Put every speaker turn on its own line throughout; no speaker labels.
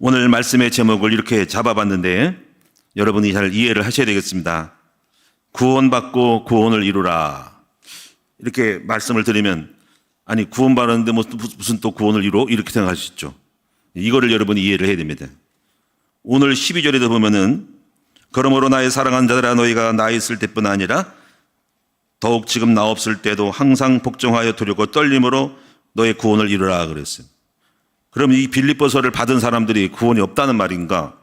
오늘 말씀의 제목을 이렇게 잡아봤는데 여러분이 잘 이해를 하셔야 되겠습니다. 구원받고 구원을 이루라. 이렇게 말씀을 드리면 아니 구원받았는데 무슨 또 구원을 이루? 이렇게 생각하시죠. 이거를 여러분이 이해를 해야 됩니다. 오늘 12절에도 보면은 그러므로 나의 사랑하는 자들아 너희가 나 있을 때뿐 아니라 더욱 지금 나 없을 때도 항상 복종하여 두렵고 떨림으로 너의 구원을 이루라 그랬어요. 그럼 이 빌립보서를 받은 사람들이 구원이 없다는 말인가?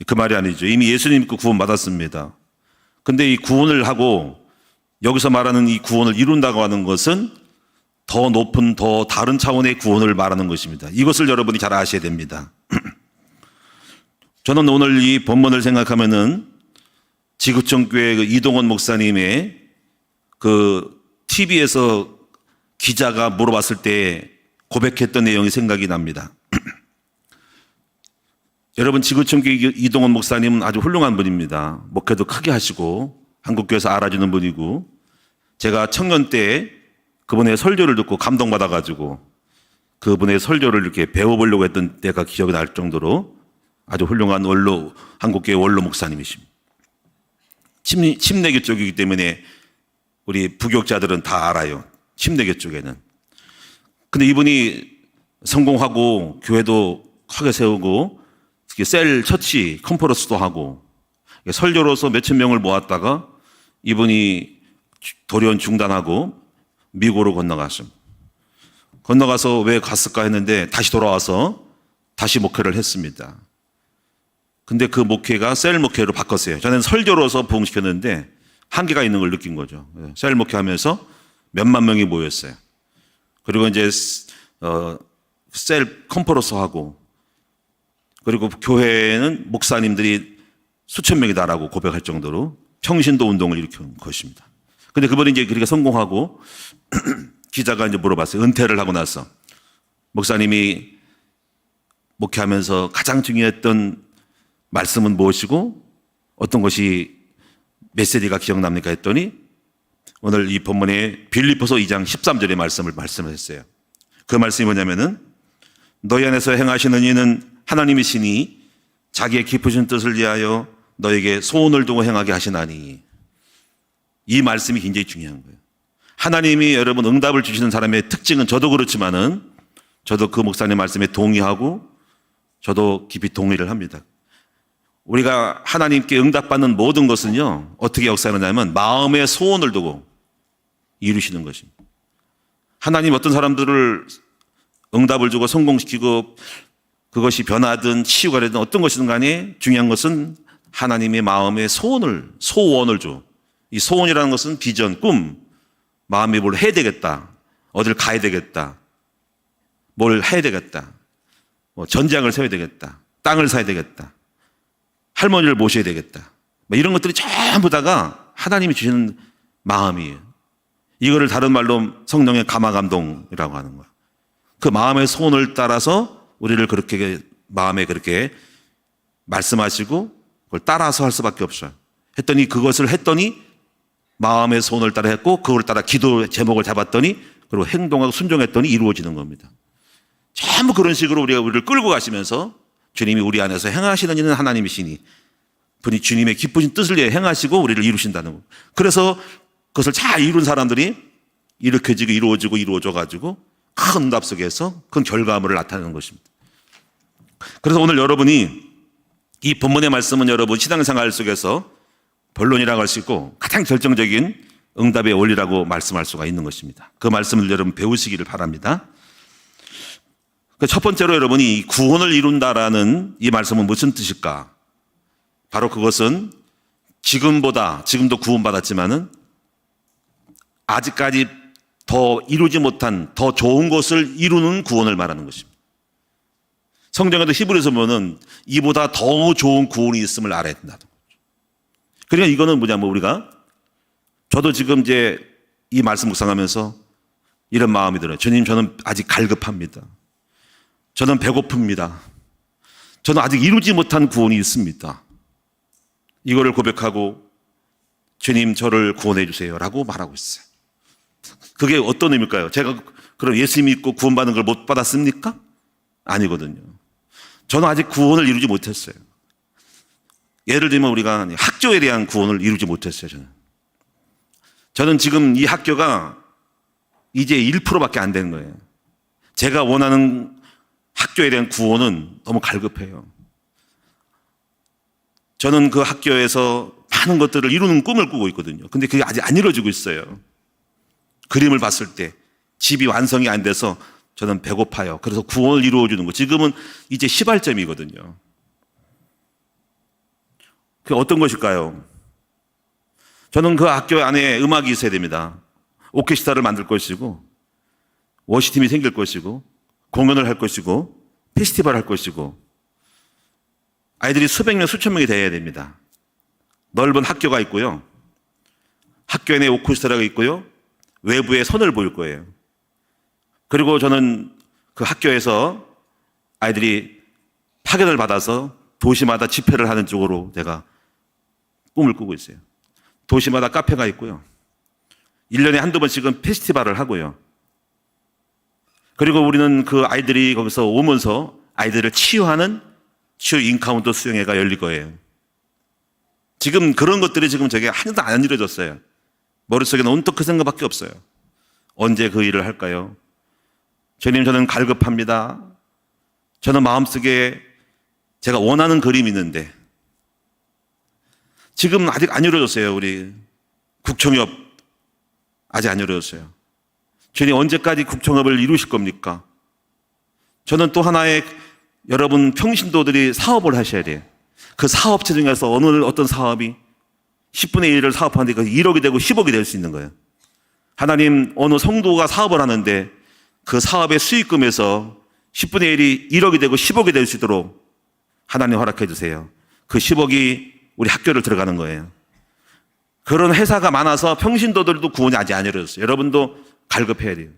그 말이 아니죠. 이미 예수님 믿고 구원 받았습니다. 근데 이 구원을 하고 여기서 말하는 이 구원을 이룬다고 하는 것은 더 높은 더 다른 차원의 구원을 말하는 것입니다. 이것을 여러분이 잘 아셔야 됩니다. 저는 오늘 이 본문을 생각하면은 지구촌 교회 이동원 목사님의 그 TV에서 기자가 물어봤을 때 고백했던 내용이 생각이 납니다. 여러분 지구촌 교회 이동원 목사님은 아주 훌륭한 분입니다. 목회도 크게 하시고 한국교회에서 알아주는 분이고 제가 청년 때 그분의 설교를 듣고 감동받아가지고 그분의 설교를 이렇게 배워보려고 했던 때가 기억이 날 정도로 아주 훌륭한 한국교회 원로 목사님이십니다. 침례교 쪽이기 때문에 우리 부교육자들은 다 알아요. 침례교 쪽에는. 근데 이분이 성공하고 교회도 크게 세우고 셀 처치 컨퍼런스도 하고 설교로서 몇천 명을 모았다가 이분이 돌연 중단하고 미국으로 건너갔습니다. 건너가서 왜 갔을까 했는데 다시 돌아와서 다시 목회를 했습니다. 근데 그 목회가 셀 목회로 바꿨어요. 저는 설교로서 부흥시켰는데 한계가 있는 걸 느낀 거죠. 셀 목회하면서 몇만 명이 모였어요. 그리고 이제 셀 컨퍼런스 하고 그리고 교회에는 목사님들이 수천 명이다라고 고백할 정도로 평신도 운동을 일으킨 것입니다. 근데 그분이 이제 그렇게 성공하고 기자가 이제 물어봤어요. 은퇴를 하고 나서 목사님이 목회하면서 가장 중요했던 말씀은 무엇이고 어떤 것이 메시지가 기억납니까 했더니 오늘 이 본문의 빌립보서 2장 13절의 말씀을 했어요. 그 말씀이 뭐냐면은 너희 안에서 행하시는 이는 하나님이시니 자기의 깊으신 뜻을 위하여 너에게 소원을 두고 행하게 하시나니. 이 말씀이 굉장히 중요한 거예요. 하나님이 여러분 응답을 주시는 사람의 특징은 저도 그렇지만은 저도 그 목사님 말씀에 동의하고 저도 깊이 동의를 합니다. 우리가 하나님께 응답받는 모든 것은요 어떻게 역사하느냐면 마음의 소원을 두고 이루시는 것입니다. 하나님 어떤 사람들을 응답을 주고 성공시키고 그것이 변화든 치유가 되든 어떤 것이든 간에 중요한 것은 하나님의 마음의 소원을 줘. 이 소원이라는 것은 비전, 꿈, 마음이 뭘 해야 되겠다. 어딜 가야 되겠다. 뭘 해야 되겠다. 전장을 세워야 되겠다. 땅을 사야 되겠다. 할머니를 모셔야 되겠다. 이런 것들이 전부 다가 하나님이 주시는 마음이에요. 이거를 다른 말로 성령의 감화감동이라고 하는 거예요. 그 마음의 소원을 따라서 우리를 그렇게 마음에 그렇게 말씀하시고 그걸 따라서 할 수밖에 없어요. 그것을 했더니 마음의 소원을 따라 했고 그걸 따라 기도 제목을 잡았더니 그리고 행동하고 순종했더니 이루어지는 겁니다. 전부 그런 식으로 우리를 끌고 가시면서 주님이 우리 안에서 행하시는 이는 하나님이시니 분이 주님의 기쁘신 뜻을 위해 행하시고 우리를 이루신다는 거. 그래서 그것을 잘 이룬 사람들이 일으켜지고 이루어져 가지고 큰 응답 속에서 큰 결과물을 나타내는 것입니다. 그래서 오늘 여러분이 이 본문의 말씀은 여러분 신앙생활 속에서 본론이라고 할 수 있고 가장 결정적인 응답의 원리라고 말씀할 수가 있는 것입니다. 그 말씀을 여러분 배우시기를 바랍니다. 첫 번째로 여러분이 구원을 이룬다라는 이 말씀은 무슨 뜻일까? 바로 그것은 지금도 구원받았지만은 아직까지 더 이루지 못한 더 좋은 것을 이루는 구원을 말하는 것입니다. 성경에도 히브리서 보면은 이보다 더 좋은 구원이 있음을 알아야 된다는 거죠. 그러니까 이거는 뭐냐면 우리가 저도 지금 이제 이 말씀 묵상하면서 이런 마음이 들어요. 주님, 저는 아직 갈급합니다. 저는 배고픕니다. 저는 아직 이루지 못한 구원이 있습니다. 이거를 고백하고 주님 저를 구원해 주세요 라고 말하고 있어요. 그게 어떤 의미일까요? 제가 그럼 예수 믿고 구원받는 걸 못 받았습니까? 아니거든요. 저는 아직 구원을 이루지 못했어요. 예를 들면 우리가 학교에 대한 구원을 이루지 못했어요. 저는 지금 이 학교가 이제 1%밖에 안 되는 거예요. 제가 원하는 학교에 대한 구원은 너무 갈급해요. 저는 그 학교에서 많은 것들을 이루는 꿈을 꾸고 있거든요. 근데 그게 아직 안 이루어지고 있어요. 그림을 봤을 때 집이 완성이 안 돼서 저는 배고파요. 그래서 구원을 이루어주는 거. 지금은 이제 시발점이거든요. 그게 어떤 것일까요? 저는 그 학교 안에 음악이 있어야 됩니다. 오케스트라를 만들 것이고, 워시팀이 생길 것이고, 공연을 할 것이고, 페스티벌 할 것이고, 아이들이 수백 명, 수천 명이 되어야 됩니다. 넓은 학교가 있고요. 학교 내에 오케스트라가 있고요. 외부에 선을 보일 거예요. 그리고 저는 그 학교에서 아이들이 파견을 받아서 도시마다 집회를 하는 쪽으로 제가 꿈을 꾸고 있어요. 도시마다 카페가 있고요. 1년에 한두 번씩은 페스티벌을 하고요. 그리고 우리는 그 아이들이 거기서 오면서 아이들을 치유하는 치유 인카운터 수영회가 열릴 거예요. 지금 그런 것들이 지금 저게 하나도 안 이루어졌어요. 머릿속에는 온통 그 생각밖에 없어요. 언제 그 일을 할까요? 주님, 저는 갈급합니다. 저는 마음속에 제가 원하는 그림이 있는데 지금 아직 안 이루어졌어요. 우리 국청협 아직 안 이루어졌어요. 주님, 언제까지 국청협을 이루실 겁니까? 저는 또 하나의 여러분 평신도들이 사업을 하셔야 돼요. 그 사업체 중에서 어떤 사업이 10분의 1을 사업하는데 그 1억이 되고 10억이 될 수 있는 거예요. 하나님, 어느 성도가 사업을 하는데 그 사업의 수익금에서 10분의 1이 1억이 되고 10억이 될 수 있도록 하나님 허락해 주세요. 그 10억이 우리 학교를 들어가는 거예요. 그런 회사가 많아서 평신도들도 구원이 아직 안 이루어졌어요. 여러분도 갈급해야 돼요.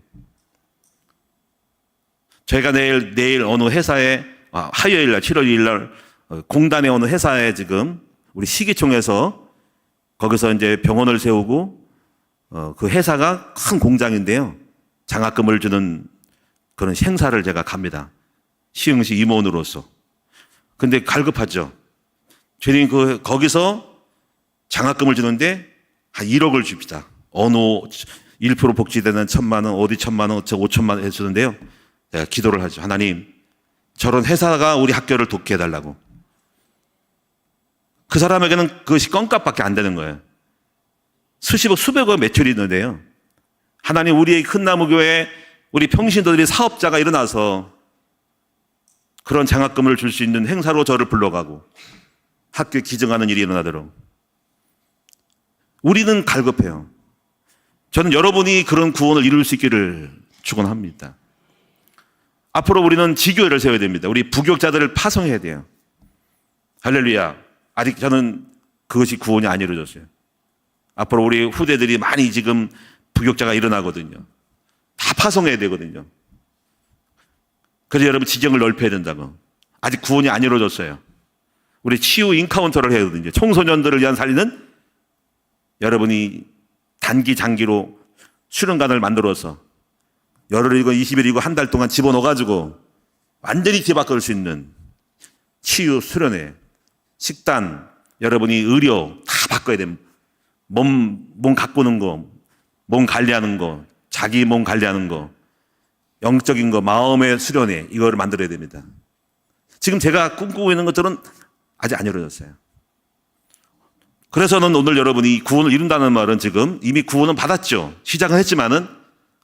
저희가 내일 어느 회사에 화요일 날 7월 2일 날 공단의 어느 회사에 지금 우리 시기총에서 거기서 이제 병원을 세우고 그 회사가 큰 공장인데요. 장학금을 주는 그런 행사를 제가 갑니다. 시흥시 임원으로서. 근데 갈급하죠. 주님, 거기서 장학금을 주는데 한 1억을 줍니다. 어느 1% 복지되는 1,000만 원, 어디 1,000만 원, 5천만 원 해주는데요. 제가 기도를 하죠. 하나님, 저런 회사가 우리 학교를 돕게 해달라고. 그 사람에게는 그것이 껌값밖에 안 되는 거예요. 수십억, 수백억 매출이 있는데요. 하나님, 우리의 큰 나무교회 우리 평신도들이 사업자가 일어나서 그런 장학금을 줄 수 있는 행사로 저를 불러가고 학교에 기증하는 일이 일어나도록. 우리는 갈급해요. 저는 여러분이 그런 구원을 이룰 수 있기를 축원합니다. 앞으로 우리는 지교회를 세워야 됩니다. 우리 부교육자들을 파송해야 돼요. 할렐루야. 아직 저는 그것이 구원이 안 이루어졌어요. 앞으로 우리 후대들이 많이 지금 부교육자가 일어나거든요. 다 파송해야 되거든요. 그래서 여러분 지경을 넓혀야 된다고. 아직 구원이 안 이루어졌어요. 우리 치유 인카운터를 해야 되거든요. 청소년들을 위한 살리는 여러분이 단기 장기로 수련관을 만들어서 열흘이고 20일이고 한 달 동안 집어넣어가지고 완전히 뒤바꿀 수 있는 치유 수련회, 식단, 여러분이 의료 다 바꿔야 됩니다. 몸 가꾸는 거, 몸 관리하는 거, 자기 몸 관리하는 거, 영적인 거, 마음의 수련회, 이거를 만들어야 됩니다. 지금 제가 꿈꾸고 있는 것들은 아직 안 이루어졌어요. 그래서는 오늘 여러분이 구원을 이룬다는 말은 지금 이미 구원은 받았죠. 시작은 했지만은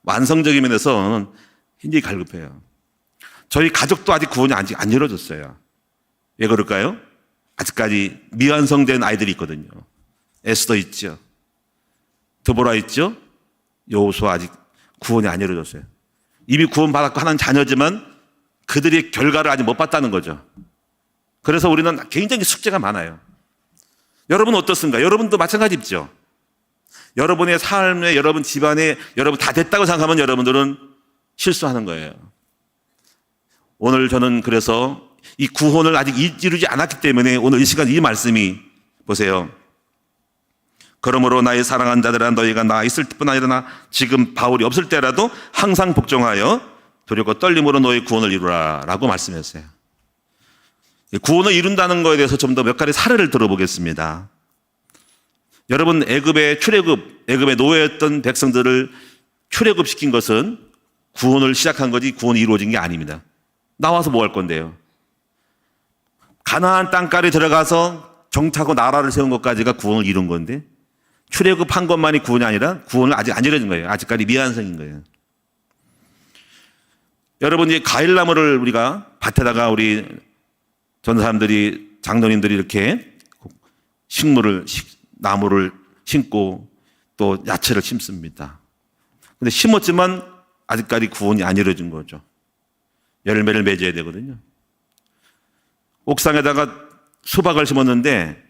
완성적인 면에서는 굉장히 갈급해요. 저희 가족도 아직 구원이 아직 안 이루어졌어요. 왜 그럴까요? 아직까지 미완성된 아이들이 있거든요. 에스더 있죠. 드보라 있죠. 여호수아 아직 구원이 안 이루어졌어요. 이미 구원받았고 하나님 자녀지만 그들의 결과를 아직 못 봤다는 거죠. 그래서 우리는 굉장히 숙제가 많아요. 여러분은 어떻습니까? 여러분도 마찬가지죠. 여러분의 삶에, 여러분 집안에, 여러분 다 됐다고 생각하면 여러분들은 실수하는 거예요. 오늘 저는 그래서 이 구원을 아직 이루지 않았기 때문에 오늘 이 시간 이 말씀이 보세요. 그러므로 나의 사랑하는 자들아 너희가 나 있을 뿐 아니라 지금 바울이 없을 때라도 항상 복종하여 두렵고 떨림으로 너의 구원을 이루라 라고 말씀했어요. 구원을 이룬다는 것에 대해서 좀 더 몇 가지 사례를 들어보겠습니다. 여러분, 애굽에 노예였던 백성들을 출애굽시킨 것은 구원을 시작한 거지 구원이 이루어진 게 아닙니다. 나와서 뭐 할 건데요? 가나안 땅까지 들어가서 정착하고 나라를 세운 것까지가 구원을 이룬 건데 출애굽한 것만이 구원이 아니라 구원을 아직 안 이루어진 거예요. 아직까지 미완성인 거예요. 여러분, 이제 과일나무를 우리가 밭에다가 우리 전 사람들이 장로님들이 이렇게 나무를 심고 또 야채를 심습니다. 근데 심었지만 아직까지 구원이 안 이루어진 거죠. 열매를 맺어야 되거든요. 옥상에다가 수박을 심었는데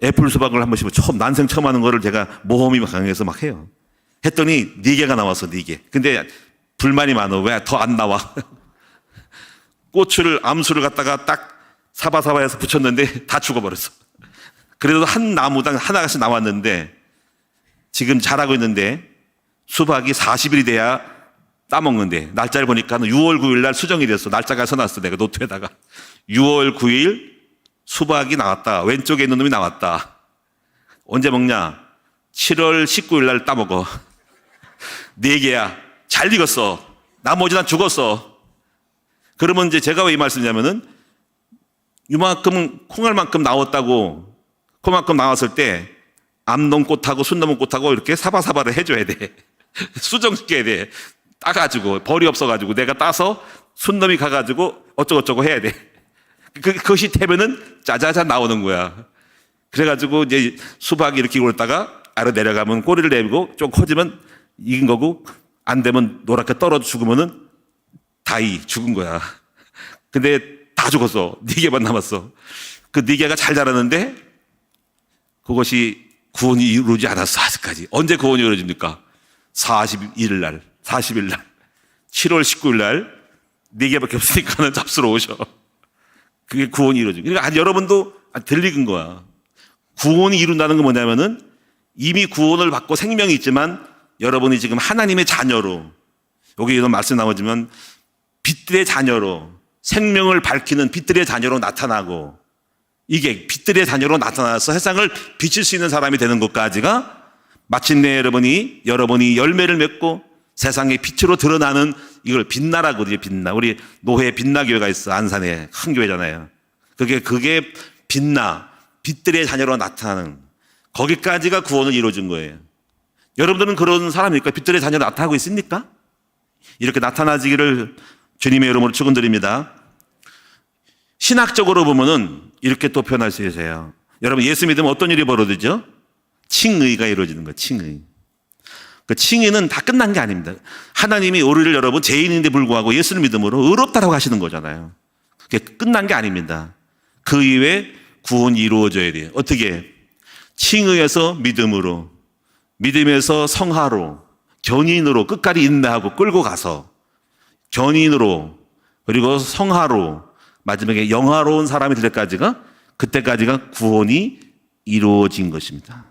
애플 수박을 한번 심어 난생 처음 하는 거를 제가 모험이 강해서 막 해요. 했더니 4개가 나왔어, 4개. 근데 불만이 많아. 왜 더 안 나와? 암수를 갖다가 딱 사바사바해서 붙였는데 다 죽어버렸어. 그래도 한 나무당 하나씩 나왔는데 지금 자라고 있는데 수박이 40일이 돼야 따먹는데 날짜를 보니까 6월 9일 날 수정이 됐어. 날짜가 써놨어. 내가 노트에다가 6월 9일 수박이 나왔다. 왼쪽에 있는 놈이 나왔다. 언제 먹냐? 7월 19일 날 따먹어. 4개야. 잘 익었어. 나머지 난 죽었어. 그러면 이제 제가 왜 이 말씀이냐면은 이만큼 콩알만큼 나왔다고 그만큼 나왔을 때 암놈꽃하고 순놈꽃하고 이렇게 사바사바를 해줘야 돼. 수정시켜야 돼. 따가지고 벌이 없어가지고 내가 따서 순놈이 가가지고 어쩌고저쩌고 해야 돼. 그것이 되면은 짜자자 나오는 거야. 그래가지고 이제 수박이 이렇게 올다가 아래 내려가면 꼬리를 내밀고 좀 커지면 익은 거고 안 되면 노랗게 떨어져 죽으면은 다이 죽은 거야. 근데 다 죽었어. 4개만 남았어. 그 4개가 잘 자랐는데 그것이 구원이 이루어지지 않았어. 아직까지. 언제 구원이 이루어집니까? 40일 날 7월 19일 날 4개밖에 없으니까는 잡수러 오셔. 그게 구원이 이루어지고. 그러니까 여러분도 들리는 거야. 구원이 이룬다는 건 뭐냐면은 이미 구원을 받고 생명이 있지만 여러분이 지금 하나님의 자녀로, 여기 이런 말씀 나오지만 빛들의 자녀로, 생명을 밝히는 빛들의 자녀로 나타나고, 이게 빛들의 자녀로 나타나서 세상을 비칠 수 있는 사람이 되는 것까지가 마침내 여러분이 열매를 맺고 세상의 빛으로 드러나는, 이걸 빛나라고 그러죠. 빛나. 우리 노회 빛나교회가 있어. 안산에 큰 교회잖아요. 그게 빛들의 자녀로 나타나는, 거기까지가 구원을 이루어준 거예요. 여러분들은 그런 사람입니까? 빛들의 자녀로 나타나고 있습니까? 이렇게 나타나지기를 주님의 이름으로 축원드립니다. 신학적으로 보면은 이렇게 또 표현할 수 있어요. 여러분, 예수 믿으면 어떤 일이 벌어지죠? 칭의가 이루어지는 거예요. 칭의. 그 칭의는 다 끝난 게 아닙니다. 하나님이 우리를 여러분 죄인인데 불구하고 예수를 믿음으로 의롭다라고 하시는 거잖아요. 그게 끝난 게 아닙니다. 그 이후에 구원이 이루어져야 돼요. 어떻게? 칭의에서 믿음으로, 믿음에서 성화로, 견인으로 끝까지 인내하고 끌고 가서 견인으로, 그리고 성화로, 마지막에 영화로운 사람이 될 때까지가, 그때까지가 구원이 이루어진 것입니다.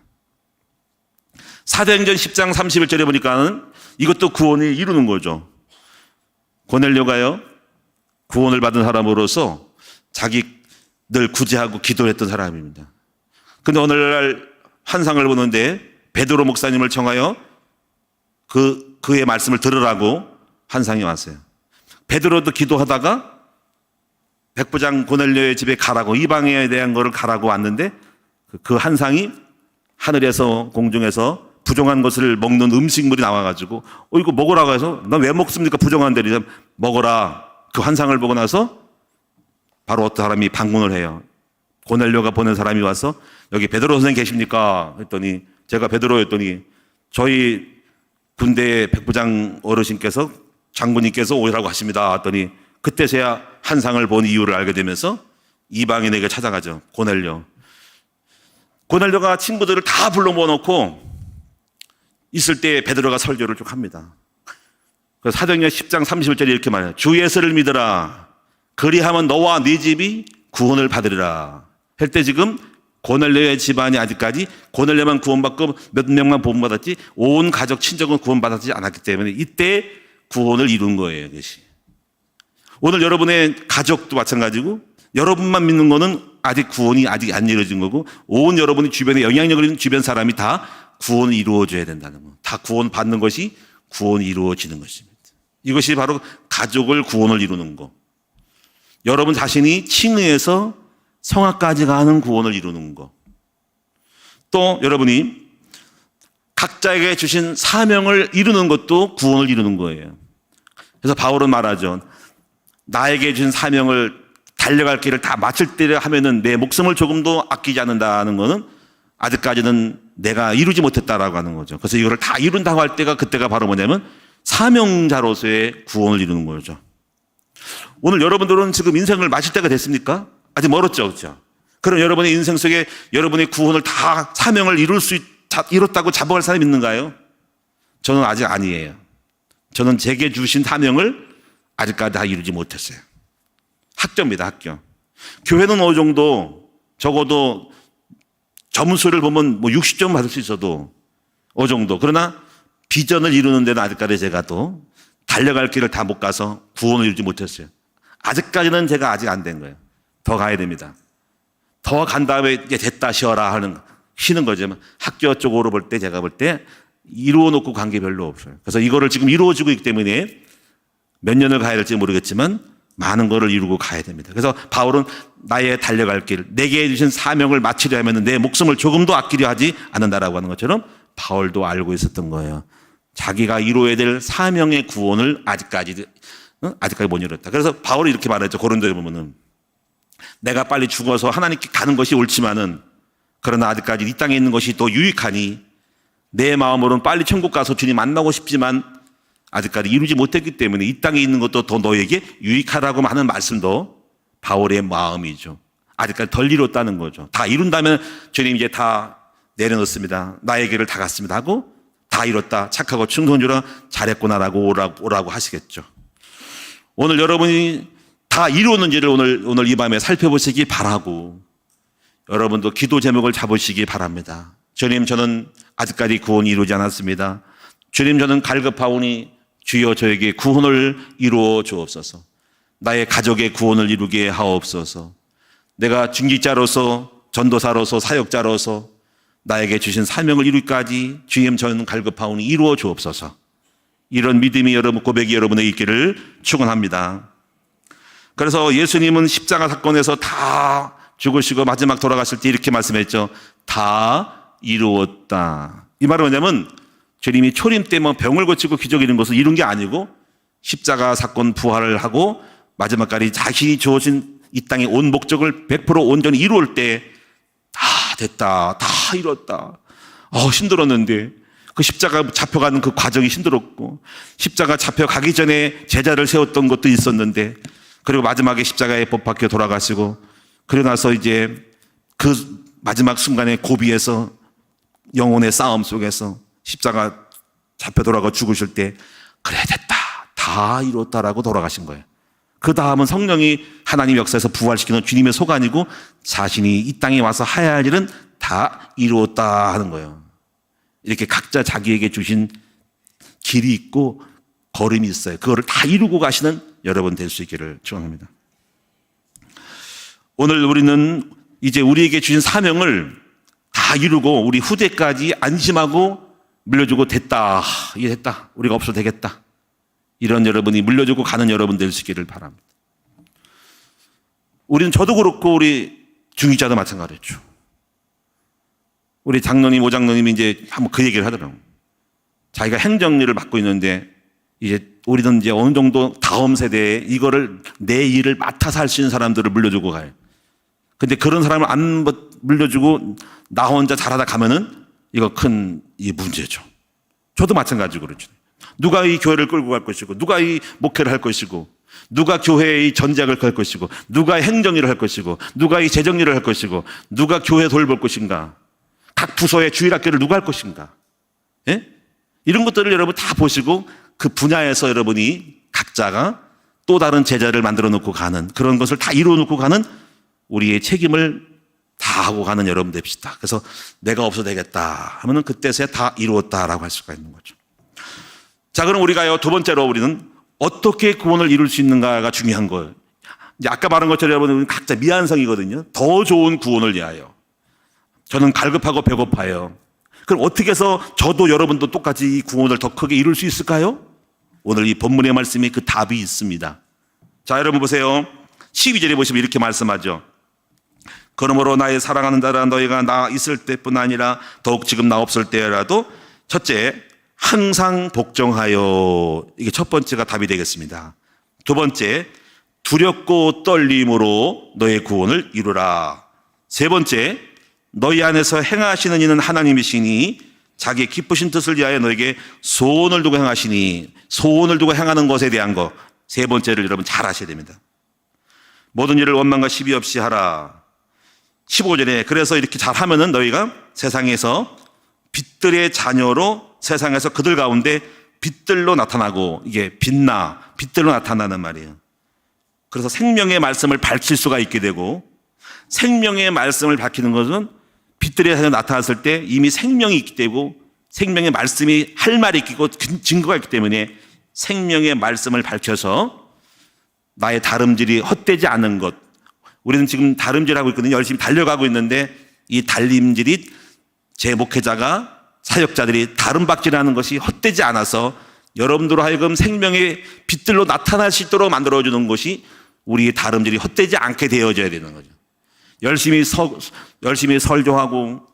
사도행전 10장 31절에 보니까는 이것도 구원을 이루는 거죠. 고넬료가요, 구원을 받은 사람으로서 자기 늘 구제하고 기도를 했던 사람입니다. 근데 오늘날 환상을 보는데 베드로 목사님을 청하여 그의 말씀을 들으라고 환상이 왔어요. 베드로도 기도하다가 백부장 고넬료의 집에 가라고, 이방에 대한 거를 가라고 왔는데 그 환상이 하늘에서, 공중에서 부정한 것을 먹는 음식물이 나와가지고 이거 먹으라고 해서, 난 왜 먹습니까? 부정한 데를 먹어라. 그 환상을 보고 나서 바로 어떤 사람이 방문을 해요. 고넬료가 보낸 사람이 와서 여기 베드로 선생님 계십니까? 했더니 제가 베드로였더니 저희 군대 백부장 어르신께서, 장군님께서 오라고 하십니다. 했더니 그때서야 환상을 본 이유를 알게 되면서 이방인에게 찾아가죠. 고넬료가 친구들을 다 불러 모아놓고 있을 때 베드로가 설교를 쭉 합니다. 그래서 사도행전 10장 31절에 이렇게 말해요. 주 예수를 믿으라. 그리하면 너와 네 집이 구원을 받으리라. 할 때 지금 고넬료의 집안이 아직까지, 고넬료만 구원받고 몇 명만 구원받았지 온 가족 친족은 구원받지 않았기 때문에 이때 구원을 이룬 거예요. 이것이. 오늘 여러분의 가족도 마찬가지고 여러분만 믿는 거는 아직 구원이 아직 안 이루어진 거고, 온 여러분이 주변에 영향력을 있는 주변 사람이 다 구원을 이루어줘야 된다는 거. 다 구원 받는 것이 구원이 이루어지는 것입니다. 이것이 바로 가족을 구원을 이루는 거. 여러분 자신이 칭의해서 성화까지 가는 구원을 이루는 거. 또 여러분이 각자에게 주신 사명을 이루는 것도 구원을 이루는 거예요. 그래서 바울은 말하죠. 나에게 주신 사명을 달려갈 길을 다 마칠 때 하면은 내 목숨을 조금도 아끼지 않는다는 것은 아직까지는 내가 이루지 못했다라고 하는 거죠. 그래서 이거를 다 이룬다고 할 때가 그때가 바로 뭐냐면 사명자로서의 구원을 이루는 거죠. 오늘 여러분들은 지금 인생을 마칠 때가 됐습니까? 아직 멀었죠. 그렇죠? 그럼 여러분의 인생 속에 여러분의 구원을 다 사명을 이뤘다고 자부할 사람이 있는가요? 저는 아직 아니에요. 저는 제게 주신 사명을 아직까지 다 이루지 못했어요. 학교입니다. 학교. 교회는 어느 정도 적어도 점수를 보면 뭐 60점 받을 수 있어도 어느 정도. 그러나 비전을 이루는 데는 아직까지 제가 또 달려갈 길을 다 못 가서 구원을 이루지 못했어요. 아직까지는 제가 아직 안 된 거예요. 더 가야 됩니다. 더 간 다음에 이제 됐다 쉬어라 쉬는 거죠. 학교 쪽으로 볼 때 제가 볼 때 이루어 놓고 간 게 별로 없어요. 그래서 이거를 지금 이루어지고 있기 때문에 몇 년을 가야 될지 모르겠지만 많은 거를 이루고 가야 됩니다. 그래서 바울은 나의 달려갈 길, 내게 주신 사명을 마치려 하면 내 목숨을 조금도 아끼려 하지 않는다라고 하는 것처럼 바울도 알고 있었던 거예요. 자기가 이루어야 될 사명의 구원을 아직까지 못 이뤘다. 그래서 바울이 이렇게 말했죠. 고린도에 보면은 내가 빨리 죽어서 하나님께 가는 것이 옳지만은 그러나 아직까지 이 땅에 있는 것이 더 유익하니 내 마음으로는 빨리 천국 가서 주님 만나고 싶지만 아직까지 이루지 못했기 때문에 이 땅에 있는 것도 더 너에게 유익하라고 하는 말씀도 바울의 마음이죠. 아직까지 덜 이뤘다는 거죠. 다 이룬다면 주님 이제 다 내려놓습니다. 나의 길을 다 갔습니다 하고 다 이뤘다. 착하고 충성주라 잘했구나라고 오라고 하시겠죠. 오늘 여러분이 다 이루었는지를 오늘 이 밤에 살펴보시기 바라고 여러분도 기도 제목을 잡으시기 바랍니다. 주님 저는 아직까지 구원이 이루지 않았습니다. 주님 저는 갈급하오니 주여 저에게 구원을 이루어 주옵소서. 나의 가족의 구원을 이루게 하옵소서. 내가 중직자로서 전도사로서 사역자로서 나에게 주신 사명을 이루기까지 주님 저는 갈급하오니 이루어 주옵소서. 이런 믿음이 여러분 고백이 여러분에게 있기를 축원합니다. 그래서 예수님은 십자가 사건에서 다 죽으시고 마지막 돌아가실 때 이렇게 말씀했죠. 다 이루었다. 이 말은 뭐냐면 주님이 초림 때 뭐 병을 고치고 기적 이런 것을 이룬 게 아니고 십자가 사건 부활을 하고 마지막까지 자신이 주어진 이 땅의 온 목적을 100% 온전히 이루을 때 다 됐다. 다 이뤘다. 힘들었는데 그 십자가 잡혀가는 그 과정이 힘들었고 십자가 잡혀가기 전에 제자를 세웠던 것도 있었는데 그리고 마지막에 십자가에 못 박혀 돌아가시고 그러고 나서 이제 그 마지막 순간에 고비에서 영혼의 싸움 속에서 십자가 잡혀 돌아가 죽으실 때 그래 됐다 다 이뤘다라고 돌아가신 거예요. 그 다음은 성령이 하나님 역사에서 부활시키는 주님의 소관이고 자신이 이 땅에 와서 해야 할 일은 다 이루었다 하는 거예요. 이렇게 각자 자기에게 주신 길이 있고 걸음이 있어요. 그거를 다 이루고 가시는 여러분 될 수 있기를 축원합니다. 오늘 우리는 이제 우리에게 주신 사명을 다 이루고 우리 후대까지 안심하고 물려주고 됐다. 이게 됐다. 우리가 없어도 되겠다. 이런 여러분이 물려주고 가는 여러분 될 수 있기를 바랍니다. 우리는 저도 그렇고 우리 중위자도 마찬가지였죠. 우리 장로님, 오장로님이 이제 한번 그 얘기를 하더라고요. 자기가 행정일을 맡고 있는데 이제 우리는 이제 어느 정도 다음 세대에 이거를 내 일을 맡아서 할 수 있는 사람들을 물려주고 가요. 근데 그런 사람을 안 물려주고 나 혼자 잘하다 가면은 이거 큰 이 문제죠. 저도 마찬가지고 그렇죠. 누가 이 교회를 끌고 갈 것이고 누가 이 목회를 할 것이고 누가 교회의 전작을 할 것이고 누가 행정일을 할 것이고 누가 이 재정일을 할 것이고 누가 교회 돌볼 것인가 각 부서의 주일학교를 누가 할 것인가 예? 이런 것들을 여러분 다 보시고 그 분야에서 여러분이 각자가 또 다른 제자를 만들어 놓고 가는 그런 것을 다 이루어 놓고 가는 우리의 책임을 다 하고 가는 여러분 됩시다. 그래서 내가 없어도 되겠다 하면은 그때서야 다 이루었다라고 할 수가 있는 거죠. 자, 그럼 우리가요, 두 번째로 우리는 어떻게 구원을 이룰 수 있는가가 중요한 거예요. 이제 아까 말한 것처럼 여러분 각자 미완성이거든요. 더 좋은 구원을 위하여. 저는 갈급하고 배고파요. 그럼 어떻게 해서 저도 여러분도 똑같이 이 구원을 더 크게 이룰 수 있을까요? 오늘 이 본문의 말씀에 그 답이 있습니다. 자, 여러분 보세요. 12절에 보시면 이렇게 말씀하죠. 그러므로 나의 사랑하는 자라 너희가 나 있을 때뿐 아니라 더욱 지금 나 없을 때라도 첫째, 항상 복종하여. 이게 첫 번째가 답이 되겠습니다. 두 번째, 두렵고 떨림으로 너의 구원을 이루라. 세 번째, 너희 안에서 행하시는 이는 하나님이시니 자기의 기쁘신 뜻을 위하여 너에게 소원을 두고 행하시니. 소원을 두고 행하는 것에 대한 것, 세 번째를 여러분 잘 아셔야 됩니다. 모든 일을 원망과 시비 없이 하라. 15절에 그래서 이렇게 잘하면은 너희가 세상에서 빛들의 자녀로 세상에서 그들 가운데 빛들로 나타나고, 이게 빛들로 나타나는 말이에요. 그래서 생명의 말씀을 밝힐 수가 있게 되고, 생명의 말씀을 밝히는 것은 빛들의 자녀로 나타났을 때 이미 생명이 있기 때문에, 생명의 말씀이 할 말이 있고 증거가 있기 때문에 생명의 말씀을 밝혀서 나의 다름질이 헛되지 않은 것. 우리는 지금 다름질하고 있거든요. 열심히 달려가고 있는데 이 달림질이 제 목회자가, 사역자들이 다름박질하는 것이 헛되지 않아서 여러분들로 하여금 생명의 빛들로 나타날 수 있도록 만들어주는 것이 우리의 다름질이 헛되지 않게 되어져야 되는 거죠. 열심히 설교하고,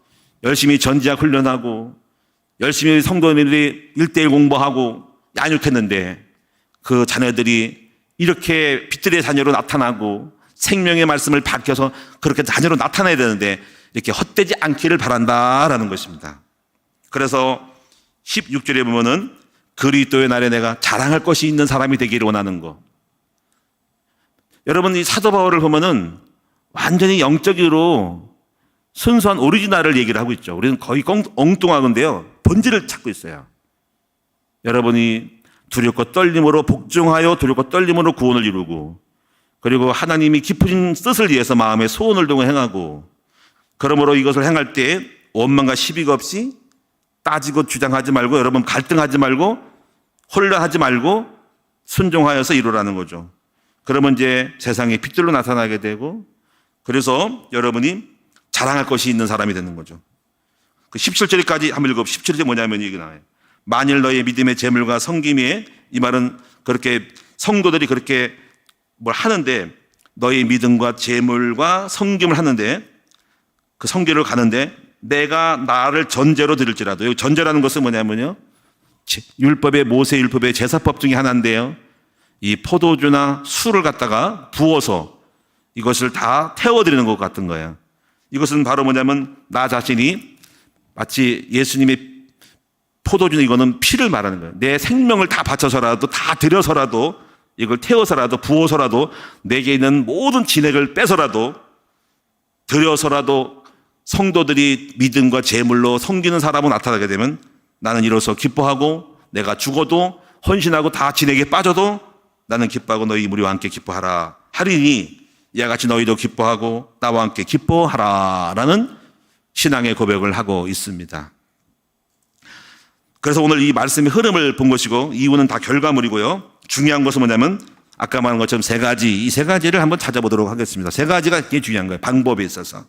열심히 전지학 훈련하고, 열심히 성도들이 1:1 공부하고 양육했는데 그 자녀들이 이렇게 빛들의 자녀로 나타나고 생명의 말씀을 밝혀서 그렇게 자녀로 나타나야 되는데 이렇게 헛되지 않기를 바란다라는 것입니다. 그래서 16절에 보면은 그리스도의 날에 내가 자랑할 것이 있는 사람이 되기를 원하는 거. 여러분, 이 사도 바울을 보면은 완전히 영적으로 순수한 오리지널을 얘기를 하고 있죠. 우리는 거의 엉뚱하건데요, 본질을 찾고 있어요. 여러분이 두렵고 떨림으로 복종하여 두렵고 떨림으로 구원을 이루고, 그리고 하나님이 깊으신 뜻을 위해서 마음에 소원을 두고 행하고, 그러므로 이것을 행할 때 원망과 시비가 없이 따지고 주장하지 말고, 여러분 갈등하지 말고 혼란하지 말고 순종하여서 이루라는 거죠. 그러면 이제 세상에 빛들로 나타나게 되고, 그래서 여러분이 자랑할 것이 있는 사람이 되는 거죠. 그 17절까지 한번 읽어. 17절이 뭐냐면 이게 나와요. 만일 너의 믿음의 재물과 성김에, 이 말은 그렇게 성도들이 그렇게 뭘 하는데, 너의 믿음과 재물과 성김을 하는데, 그 성기를 가는데 내가 나를 전제로 드릴지라도, 여기 전제라는 것은 뭐냐면요, 율법의, 모세 율법의 제사법 중에 하나인데요, 이 포도주나 술을 갖다가 부어서 이것을 다 태워드리는 것 같은 거예요. 이것은 바로 뭐냐면 나 자신이 마치 예수님의 포도주는, 이거는 피를 말하는 거예요. 내 생명을 다 바쳐서라도, 다 들여서라도, 이걸 태워서라도 부어서라도, 내게 있는 모든 진액을 빼서라도, 들여서라도 성도들이 믿음과 재물로 섬기는 사람으로 나타나게 되면 나는 이로써 기뻐하고, 내가 죽어도 헌신하고 다 진액에 빠져도 나는 기뻐하고 너희 무리와 함께 기뻐하라 하리니 이와 같이 너희도 기뻐하고 나와 함께 기뻐하라 라는 신앙의 고백을 하고 있습니다. 그래서 오늘 이 말씀의 흐름을 본 것이고, 이유는 다 결과물이고요, 중요한 것은 뭐냐면 아까 말한 것처럼 세 가지, 이 세 가지를 한번 찾아보도록 하겠습니다. 세 가지가 굉장히 중요한 거예요, 방법에 있어서.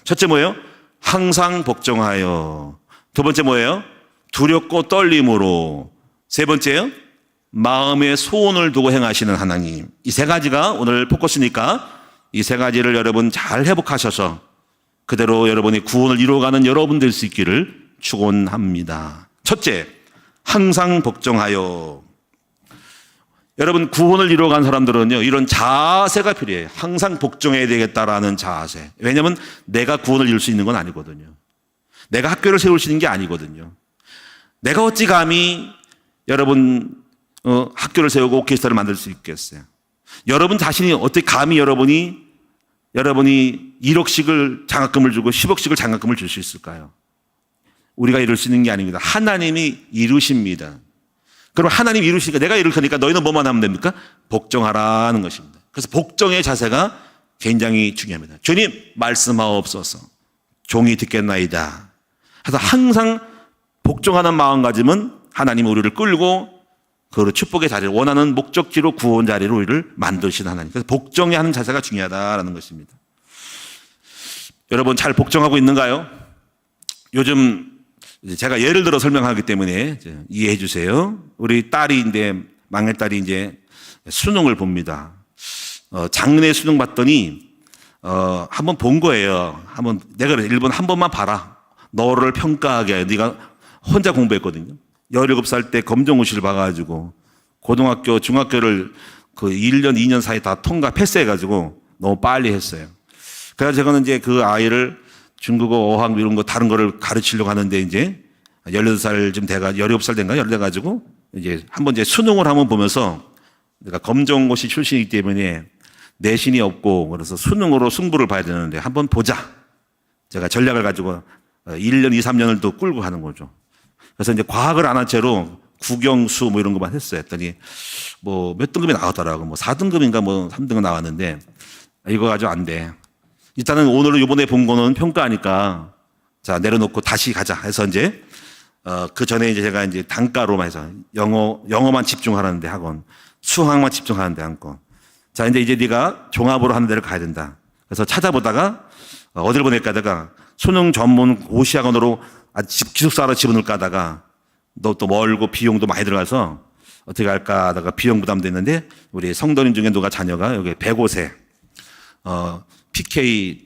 첫째 뭐예요? 항상 복종하여. 두 번째 뭐예요? 두렵고 떨림으로. 세 번째요? 마음의 소원을 두고 행하시는 하나님. 이 세 가지가 오늘 포커스니까 이 세 가지를 여러분 잘 회복하셔서 그대로 여러분이 구원을 이루어가는 여러분 될 수 있기를 축원합니다. 첫째, 항상 복종하여. 여러분, 구원을 이루어간 사람들은요, 이런 자세가 필요해요. 항상 복종해야 되겠다라는 자세. 왜냐하면 내가 구원을 이룰 수 있는 건 아니거든요. 내가 학교를 세울 수 있는 게 아니거든요. 내가 어찌 감히 여러분 학교를 세우고 오케스트라를 만들 수 있겠어요? 여러분 자신이 어떻게 감히 여러분이 1억씩을 장학금을 주고 10억씩을 장학금을 줄 수 있을까요? 우리가 이룰 수 있는 게 아닙니다. 하나님이 이루십니다. 그럼 하나님이 이루시니까 내가 이룰 테니까 너희는 뭐만 하면 됩니까? 복종하라는 것입니다. 그래서 복종의 자세가 굉장히 중요합니다. 주님, 말씀하옵소서. 종이 듣겠나이다. 그래서 항상 복종하는 마음가짐은 하나님이 우리를 끌고 그 축복의 자리를 원하는 목적지로 구원 자리로 우리를 만드신 하나님. 그래서 복종해야 하는 자세가 중요하다라는 것입니다. 여러분 잘 복종하고 있는가요? 요즘 제가 예를 들어 설명하기 때문에 이해해 주세요. 우리 딸이 막내딸이 이제 수능을 봅니다. 작년에 수능 봤더니 한번 본 거예요. 내가 그래, 1번 한 번만 봐라. 너를 평가하게 해. 네가 혼자 공부했거든요. 17살 때 검정고시를 봐가지고 고등학교, 중학교를 그 1년, 2년 사이 다 통과 패스해가지고 너무 빨리 했어요. 그래서 제가는 이제 그 아이를 중국어, 어학 이런 거 다른 거를 가르치려고 하는데 이제 18살쯤 돼가 17살 된가 열려가지고 이제 한번 이제 수능을 한번 보면서 내가 검정고시 출신이기 때문에 내신이 없고 그래서 수능으로 승부를 봐야 되는데 한번 보자. 제가 전략을 가지고 1년, 2, 3년을 또 끌고 가는 거죠. 그래서 이제 과학을 안 한 채로 국영수 뭐 이런 것만 했어요. 했더니 뭐 몇 등급이 나왔더라고. 뭐 4등급인가 뭐 3등급 나왔는데 이거 가지고 안 돼. 일단은 오늘 이번에 본 거는 평가하니까 자, 내려놓고 다시 가자 해서 이제 그 전에 이제 제가 이제 단가로만 해서 영어만 집중하라는데 학원, 수학만 집중하는데 학원. 자, 이제 네가 종합으로 하는 데를 가야 된다. 그래서 찾아보다가 어디를 보낼까 하다가 수능 전문 고시학원으로 기숙사로 집어넣을까 하다가 너 또 멀고 비용도 많이 들어가서 어떻게 할까 하다가 비용 부담도 있는데 우리 성도님 중에 누가 자녀가 여기 105세 PK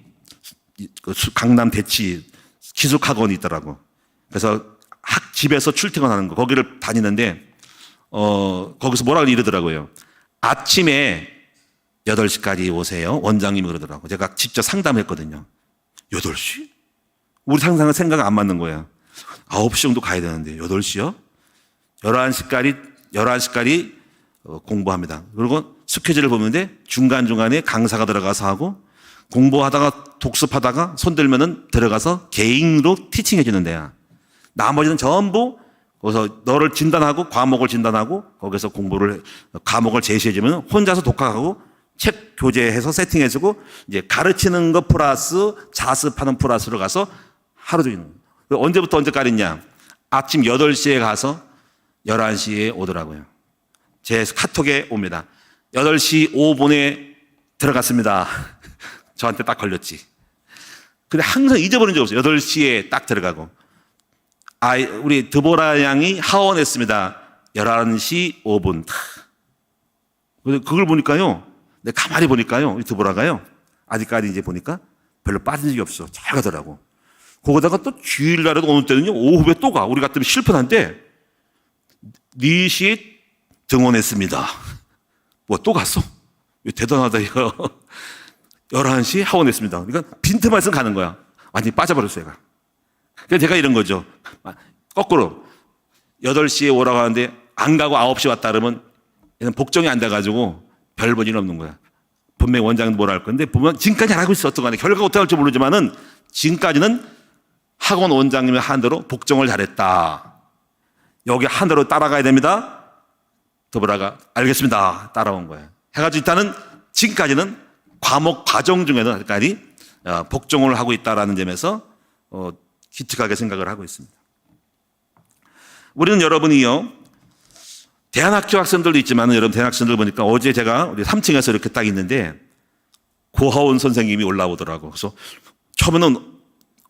강남 대치 기숙학원이 있더라고. 그래서 집에서 출퇴근하는 거 거기를 다니는데 거기서 뭐라고 이러더라고요. 아침에 8시까지 오세요. 원장님이 그러더라고. 제가 직접 상담했거든요. 8시? 우리 상상은 생각 안 맞는 거예요. 9시 정도 가야 되는데 8시요? 11시까지 공부합니다. 그리고 스케줄을 보는데 중간중간에 강사가 들어가서 하고 공부하다가 독습하다가 손들면은 들어가서 개인으로 티칭해 주는 데야. 나머지는 전부 거기서 너를 진단하고 과목을 진단하고 거기서 과목을 제시해 주면 혼자서 독학하고 책 교재해서 세팅해 주고 이제 가르치는 거 플러스 자습하는 플러스로 가서 하루 종일. 언제부터 언제까지냐? 아침 8시에 가서 11시에 오더라고요. 제 카톡에 옵니다. 8시 5분에 들어갔습니다. 저한테 딱 걸렸지. 근데 항상 잊어버린 적 없어요. 8시에 딱 들어가고. 우리 드보라 양이 하원했습니다. 11시 5분. 그걸 보니까요. 내가 가만히 보니까요. 드보라가요. 아직까지 이제 보니까 별로 빠진 적이 없어. 잘 가더라고. 거기다가 또 주일날에도 어느 때는요. 오후에 또 가. 우리 같으면 실패한데 4시에 등원했습니다. 뭐 또 갔어? 대단하다 이거. 11시 하원했습니다. 그러니까 빈틈만 있으면 가는 거야. 완전히 빠져버렸어요, 얘가. 그래서 제가 이런 거죠. 거꾸로 8시에 오라고 하는데 안 가고 9시 왔다 그러면 얘는 복종이 안 돼가지고 별 볼 일 없는 거야. 분명히 원장도 뭐라 할 건데 보면 지금까지 안 하고 있었던 거 아니에요. 결과가 어떻게 할지 모르지만은 지금까지는 학원 원장님의 한대로 복종을 잘했다. 여기 한대로 따라가야 됩니다. 더불어가 알겠습니다. 따라온 거예요. 해가지고 일단은 지금까지는 과목 과정 중에는 까지 복종을 하고 있다라는 점에서 기특하게 생각을 하고 있습니다. 우리는 여러분이요 대안학교 학생들도 있지만 여러분 대안학생들 보니까 어제 제가 우리 3층에서 이렇게 딱 있는데 고하원 선생님이 올라오더라고. 그래서 처음에는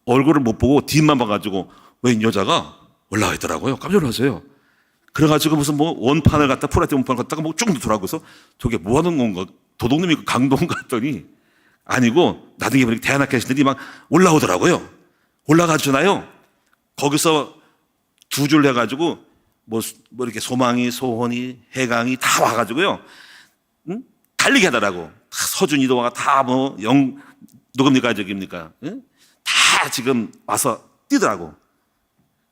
얼굴을 못 보고 뒷만 봐가지고 웬 여자가 올라와 있더라고요. 깜짝 놀랐어요. 그래가지고 무슨 뭐 원판을 갖다 프라이트 원판을 갖다가 뭐 쭉 놓더라고요. 저게 뭐 하는 건가? 도둑놈이 강동 갔더니 아니고 나중에 보니까 대안학교 학생들이 막 올라오더라고요. 올라가주나요? 거기서 두 줄 해가지고 뭐 이렇게 소망이, 소원이, 해강이 다 와가지고요. 응? 달리게 하더라고. 서준이도 와, 다 뭐 누굽니까, 저깁니까? 응? 다 지금 와서 뛰더라고.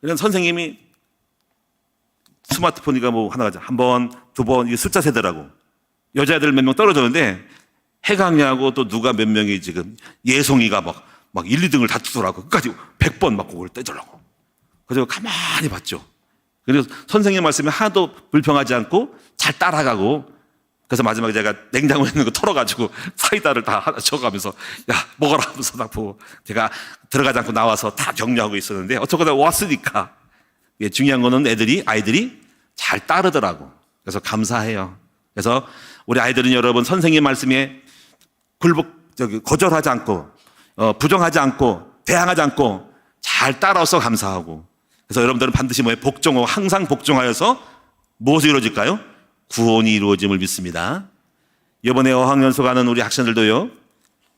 그래서 선생님이 스마트폰이가 뭐 하나가 한 번, 두 번, 이게 숫자 세더라고. 여자애들 몇 명 떨어졌는데 해강이하고 또 누가 몇 명이 지금 예송이가 막 1, 2등을 다투더라고. 끝까지 100번 막 그걸 떼더라고. 그래서 가만히 봤죠. 그래서 선생님 말씀이 하나도 불평하지 않고 잘 따라가고 그래서 마지막에 제가 냉장고에 있는 거 털어가지고 사이다를 다 하나 적어가면서 야 먹어라 하면서 딱 보고 제가 들어가지 않고 나와서 다 격려하고 있었는데 어쩌다 왔으니까 중요한 거는 아이들이 잘 따르더라고. 그래서 감사해요. 그래서 우리 아이들은 여러분 선생님 말씀에 거절하지 않고 부정하지 않고 대항하지 않고 잘 따라서 감사하고, 그래서 여러분들은 반드시 복종하고 항상 복종하여서 무엇이 이루어질까요? 구원이 이루어짐을 믿습니다. 이번에 어학연수 가는 우리 학생들도요,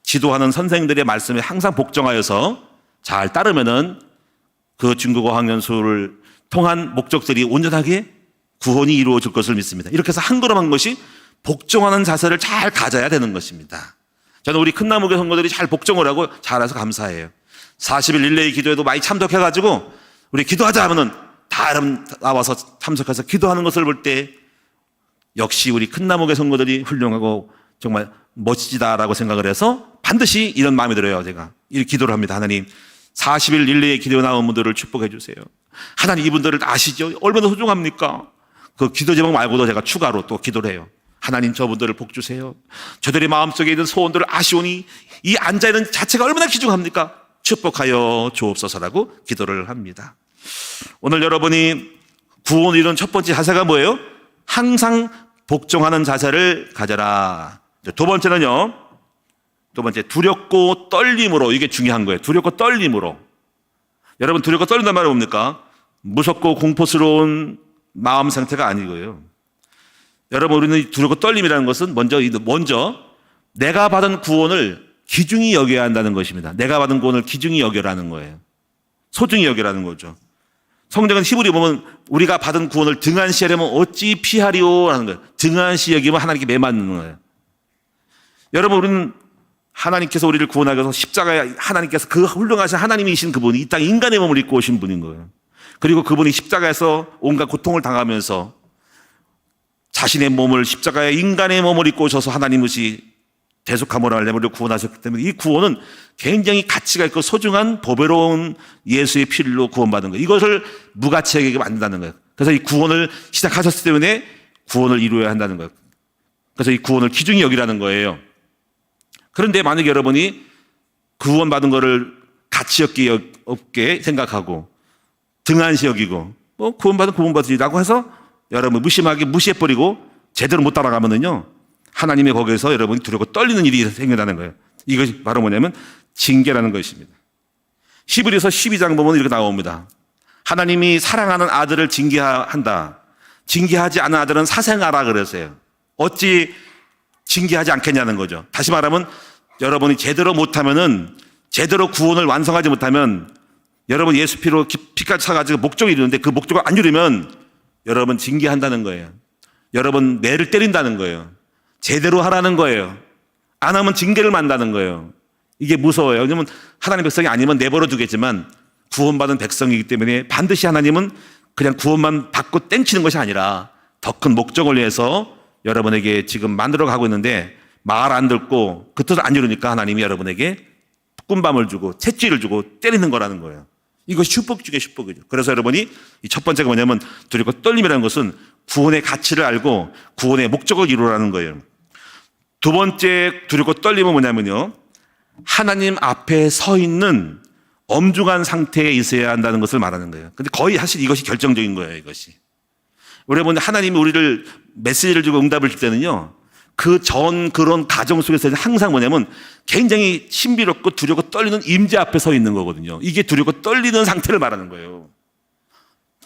지도하는 선생님들의 말씀에 항상 복종하여서 잘 따르면은 그 중국 어학연수를 통한 목적들이 온전하게 구원이 이루어질 것을 믿습니다. 이렇게 해서 한 걸음 한 것이 복종하는 자세를 잘 가져야 되는 것입니다. 저는 우리 큰나무교 성도들이 잘 복종을 하고 잘해서 감사해요. 40일 릴레이 기도에도 많이 참석해가지고 우리 기도하자 하면은 다 나와서 참석해서 기도하는 것을 볼 때 역시 우리 큰나무교 성도들이 훌륭하고 정말 멋지다라고 생각을 해서 반드시 이런 마음이 들어요. 제가 이렇게 기도를 합니다. 하나님, 40일 릴레이 기도에 나온 분들을 축복해 주세요. 하나님, 이분들을 아시죠? 얼마나 소중합니까? 그 기도 제목 말고도 제가 추가로 또 기도를 해요. 하나님, 저분들을 복 주세요. 저들의 마음속에 있는 소원들을 아시오니 이 앉아있는 자체가 얼마나 귀중합니까? 축복하여 주옵소서라고 기도를 합니다. 오늘 여러분이 구원을 이룬 첫 번째 자세가 뭐예요? 항상 복종하는 자세를 가져라. 두 번째는요, 두 번째, 두렵고 떨림으로. 이게 중요한 거예요. 두렵고 떨림으로. 여러분, 두렵고 떨린단 말이 뭡니까? 무섭고 공포스러운 마음 상태가 아니고요. 여러분, 우리는 두렵고 떨림이라는 것은 먼저 내가 받은 구원을 귀중히 여겨야 한다는 것입니다. 내가 받은 구원을 귀중히 여겨라는 거예요. 소중히 여겨라는 거죠. 성경은 히브리 보면 우리가 받은 구원을 등한시하려면 어찌 피하리오 라는 거예요. 등한시 여기면 하나님께 매맞는 거예요. 여러분, 우리는 하나님께서 우리를 구원하기 위해서 십자가에 하나님께서 그 훌륭하신 하나님이신 그분이 이 땅에 인간의 몸을 입고 오신 분인 거예요. 그리고 그분이 십자가에서 온갖 고통을 당하면서 자신의 몸을 십자가에 인간의 몸을 입고 오셔서 하나님의 대속함으로 우리를 구원하셨기 때문에 이 구원은 굉장히 가치가 있고 소중한 보배로운 예수의 피로 구원받은 거예요. 이것을 무가치하게 만든다는 거예요. 그래서 이 구원을 시작하셨기 때문에 구원을 이루어야 한다는 거예요. 그래서 이 구원을 귀중히 여기라는 거예요. 그런데 만약에 여러분이 구원받은 거를 가치 없게 생각하고 등한시 여기고 구원받으리라고 해서 여러분 무심하게 무시해버리고 제대로 못 따라가면은요, 하나님의 거기에서 여러분이 두렵고 떨리는 일이 생긴다는 거예요. 이것이 바로 뭐냐면 징계라는 것입니다. 히브리서 12장 보면 이렇게 나옵니다. 하나님이 사랑하는 아들을 징계한다. 징계하지 않은 아들은 사생하라 그랬어요. 어찌 징계하지 않겠냐는 거죠. 다시 말하면 여러분이 제대로 못하면은, 제대로 구원을 완성하지 못하면, 여러분 예수 피로 피까지 차가지고 목적이 이루는데 그 목적을 안 이루면 여러분 징계한다는 거예요. 여러분 매를 때린다는 거예요. 제대로 하라는 거예요. 안 하면 징계를 만다는 거예요. 이게 무서워요. 왜냐하면 하나님 백성이 아니면 내버려 두겠지만 구원받은 백성이기 때문에 반드시 하나님은 그냥 구원만 받고 땡치는 것이 아니라 더 큰 목적을 위해서 여러분에게 지금 만들어 가고 있는데 말 안 듣고 그 뜻을 안 이루니까 하나님이 여러분에게 꾼밤을 주고 채찍을 주고 때리는 거라는 거예요. 이것이 축복 중에 축복이죠. 그래서 여러분이 이 첫 번째가 뭐냐면 두렵고 떨림이라는 것은 구원의 가치를 알고 구원의 목적을 이루라는 거예요. 두 번째 두렵고 떨림은 뭐냐면요, 하나님 앞에 서 있는 엄중한 상태에 있어야 한다는 것을 말하는 거예요. 근데 거의 사실 이것이 결정적인 거예요. 이것이. 여러분, 하나님이 우리를 메시지를 주고 응답을 줄 때는요, 그 그런 가정 속에서는 항상 뭐냐면 굉장히 신비롭고 두렵고 떨리는 임재 앞에 서 있는 거거든요. 이게 두렵고 떨리는 상태를 말하는 거예요.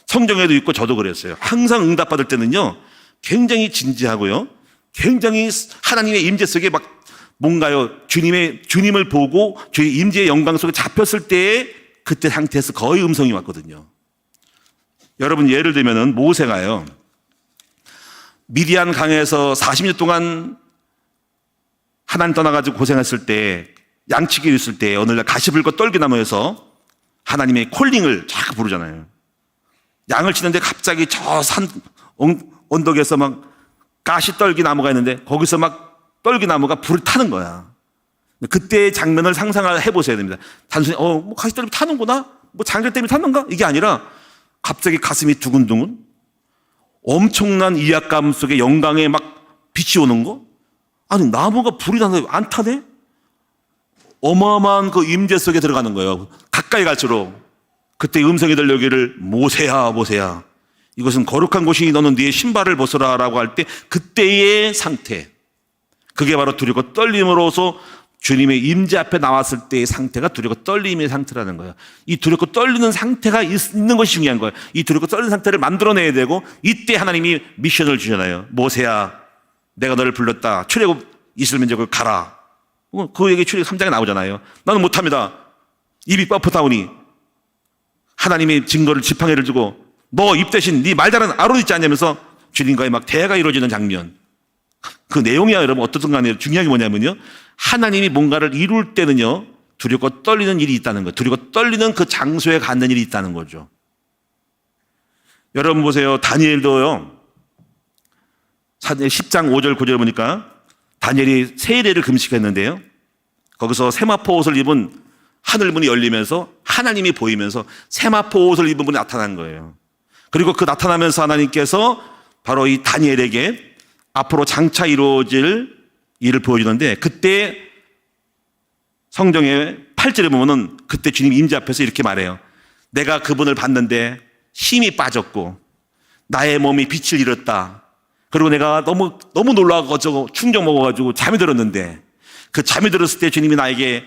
성경에도 있고 저도 그랬어요. 항상 응답받을 때는요, 굉장히 진지하고요, 굉장히 하나님의 임재 속에 막 뭔가요, 주님을 보고 주의 임재의 영광 속에 잡혔을 때에 그때 상태에서 거의 음성이 왔거든요. 여러분, 예를 들면은 모세가요, 미디안 강에서 40년 동안 하나님 떠나가지고 고생했을 때, 양치기를 있을 때 어느 날 가시불과 떨기나무에서 하나님의 콜링을 쫙 부르잖아요. 양을 치는데 갑자기 저 산 언덕에서 막 가시떨기 나무가 있는데 거기서 막 떨기나무가 불을 타는 거야. 그때의 장면을 상상해 보셔야 됩니다. 단순히 뭐 가시떨기 타는구나, 뭐 장전 때문에 탔는가, 이게 아니라 갑자기 가슴이 두근두근, 엄청난 이약감 속에 영광에 막 빛이 오는 거? 아니, 나무가 불이 나는데 안 타네? 어마어마한 그 임재 속에 들어가는 거예요. 가까이 갈수록. 그때 음성이 들려오기를 모세야 모세야, 이것은 거룩한 곳이 너는 네 신발을 벗으라라고 할 때 그때의 상태, 그게 바로 두렵고 떨림으로서 주님의 임재 앞에 나왔을 때의 상태가 두렵고 떨림의 상태라는 거예요. 이 두렵고 떨리는 상태가 있는 것이 중요한 거예요. 이 두렵고 떨리는 상태를 만들어내야 되고, 이때 하나님이 미션을 주잖아요. 모세야, 내가 너를 불렀다. 출애굽 20민족을 가라. 그 얘기 출애굽 3장에 나오잖아요. 나는 못합니다. 입이 뻣뻣하오니. 하나님의 증거를 지팡이를 주고 너 입 대신 네 말잘하는 아론 있지 않냐면서 주님과의 막 대화가 이루어지는 장면. 그 내용이야 여러분 어떻든 간에 중요한 게 뭐냐면요, 하나님이 뭔가를 이룰 때는요 두렵고 떨리는 일이 있다는 거예요. 두렵고 떨리는 그 장소에 갖는 일이 있다는 거죠. 여러분 보세요. 다니엘도요 10장 5절 9절 보니까 다니엘이 세일회를 금식했는데요, 거기서 세마포 옷을 입은 하늘문이 열리면서 하나님이 보이면서 세마포 옷을 입은 분이 나타난 거예요. 그리고 그 나타나면서 하나님께서 바로 이 다니엘에게 앞으로 장차 이루어질 일을 보여주는데, 그때 성경의 8절에 보면은 그때 주님 임재 앞에서 이렇게 말해요. 내가 그분을 봤는데 힘이 빠졌고 나의 몸이 빛을 잃었다. 그리고 내가 너무 놀라가지고 충격 먹어가지고 잠이 들었는데, 그 잠이 들었을 때 주님이 나에게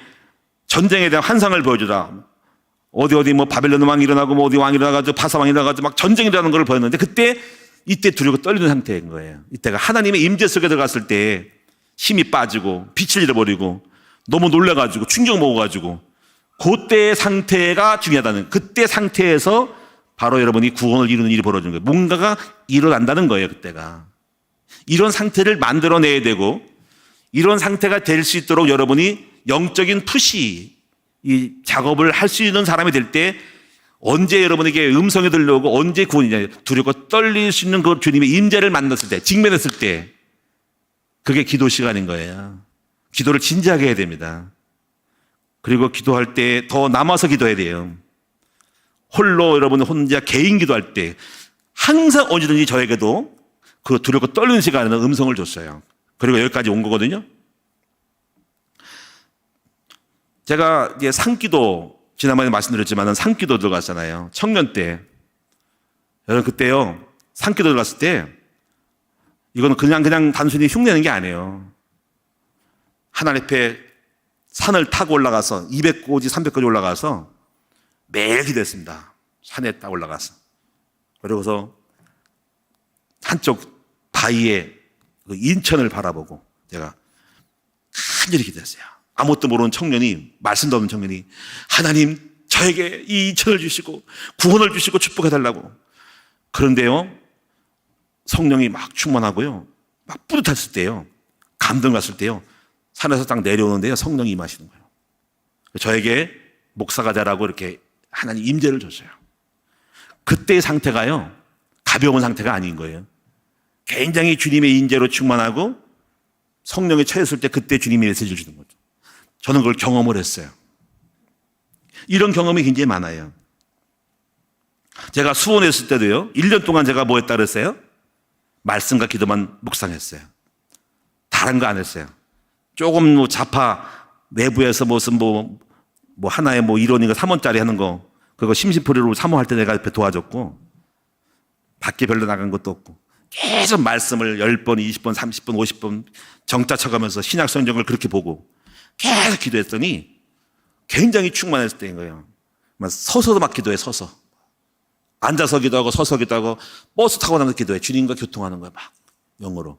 전쟁에 대한 환상을 보여주라. 어디 뭐 바벨론 왕이 일어나고 뭐 어디 왕이 일어나가지고 바사 왕이 일어나가지고 막 전쟁이 일어나는 걸 보였는데, 이때 두렵고 떨리는 상태인 거예요. 이때가 하나님의 임재 속에 들어갔을 때 힘이 빠지고 빛을 잃어버리고 너무 놀라가지고 충격 먹어가지고 그때의 상태가 중요하다는, 그때 상태에서 바로 여러분이 구원을 이루는 일이 벌어지는 거예요. 뭔가가 일어난다는 거예요. 그때가 이런 상태를 만들어내야 되고, 이런 상태가 될 수 있도록 여러분이 영적인 푸시, 이 작업을 할 수 있는 사람이 될 때 언제 여러분에게 음성이 들려오고 언제 구원이냐, 두렵고 떨릴 수 있는 그 주님의 임재를 만났을 때, 직면했을 때, 그게 기도 시간인 거예요. 기도를 진지하게 해야 됩니다. 그리고 기도할 때 더 남아서 기도해야 돼요. 홀로 여러분 혼자 개인 기도할 때 항상 언제든지 저에게도 그 두렵고 떨리는 시간에는 음성을 줬어요. 그리고 여기까지 온 거거든요. 제가 이제 산기도, 지난번에 말씀드렸지만 산기도 들어갔잖아요. 청년 때. 여러분 그때요, 산기도 들어갔을 때 이거는 그냥 단순히 흉내내는 게 아니에요. 하나님 앞에 산을 타고 올라가서 200고지 300고지 올라가서 매일 기도했습니다. 산에 딱 올라가서. 그러고서 한쪽 바위에 그 인천을 바라보고 제가 간절히 기도했어요. 아무것도 모르는 청년이, 말씀도 없는 청년이 하나님 저에게 이 인천을 주시고 구원을 주시고 축복해달라고. 그런데요 성령이 막 충만하고요 막 뿌듯했을 때요, 감동 갔을 때요, 산에서 딱 내려오는데요 성령이 임하시는 거예요. 저에게 목사가 되라고 이렇게 하나님 임재를 줬어요. 그때의 상태가요 가벼운 상태가 아닌 거예요. 굉장히 주님의 인재로 충만하고 성령에 처했을 때 그때 주님이 메시지를 주는 거죠. 저는 그걸 경험을 했어요. 이런 경험이 굉장히 많아요. 제가 수원에 있을 때도요 1년 동안 제가 뭐 했다 그랬어요? 말씀과 기도만 묵상했어요. 다른 거 안 했어요. 조금 뭐 자파 내부에서 무슨 뭐 하나의 뭐 1원인가 3원짜리 하는 거, 그거 심심풀이로 사모할 때 내가 옆에 도와줬고, 밖에 별로 나간 것도 없고 계속 말씀을 10번, 20번, 30번, 50번 정자 쳐가면서 신약 성경을 그렇게 보고 계속 기도했더니 굉장히 충만했을 때인 거예요. 서서도 막 기도해. 서서 앉아서 기도하고 서서 기도하고 버스 타고 나면서 기도해. 주님과 교통하는 거야 막 영어로.